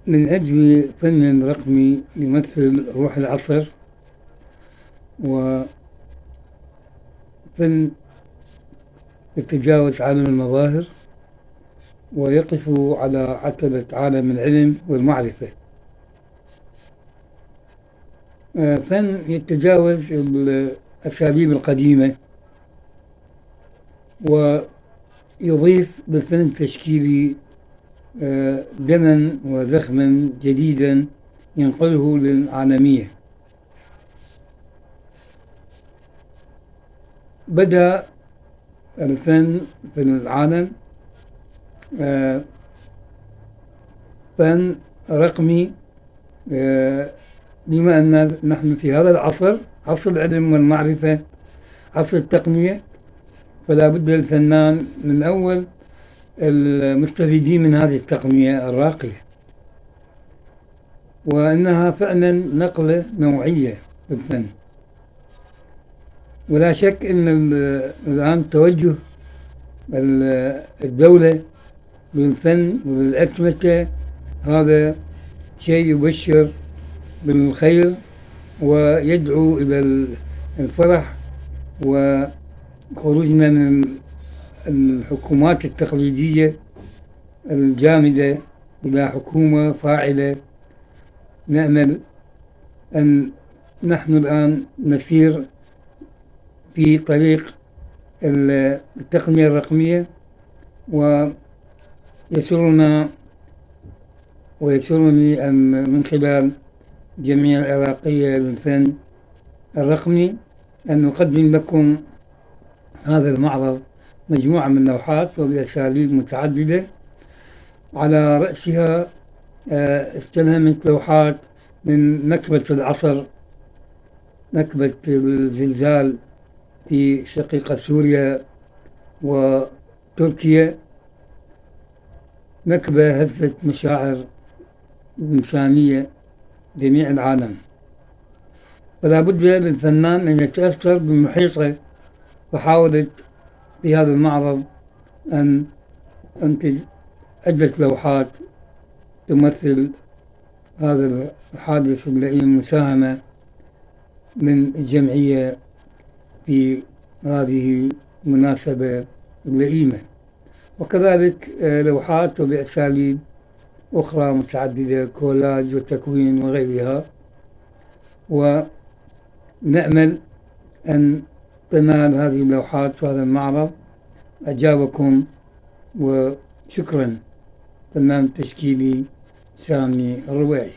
من أجل فن رقمي يمثل روح العصر، وفن يتجاوز عالم المظاهر ويقف على عتبة عالم العلم والمعرفة. فن يتجاوز الأساليب القديمة ويضيف بالفن التشكيلي دما وزخما جديدا ينقله للعالمية. بدأ الفن في العالم فن رقمي، بما أن نحن في هذا العصر، عصر العلم والمعرفة، عصر التقنية، فلا بد الفنان من أول المستفيدين من هذه التقنية الراقية، وأنها فعلا نقلة نوعية في الفن. ولا شك أن الآن توجه الدولة للفن وللأتمتة هذا شيء يبشر بالخير ويدعو إلى الفرح وخروجنا من الحكومات التقليدية الجامدة إلى حكومة فاعلة. نأمل أن نحن الآن نسير في طريق التقنية الرقمية، ويسرنا ويسرني أن من خلال الجمعية العراقية للفن الرقمي أن نقدم لكم هذا المعرض مجموعة من اللوحات وبأساليب متعددة، على رأسها استلهمت لوحات من نكبة العصر، نكبة الزلزال في شقيقة سوريا وتركيا، نكبة هزت مشاعر إنسانية جميع العالم. فلا بد للفنان أن يتأثر بمحيطه، فحاولت في هذا المعرض أن أنتج عدة لوحات تمثل هذا الحادث اللئيم، مساهمة من الجمعية في هذه المناسبة اللئيمة، وكذلك لوحات وبأساليب أخرى متعددة، كولاج وتكوين وغيرها. ونأمل أن تنال هذه اللوحات وهذا المعرض أجابكم، وشكرا. فنان تشكيلي سامي الربيعي.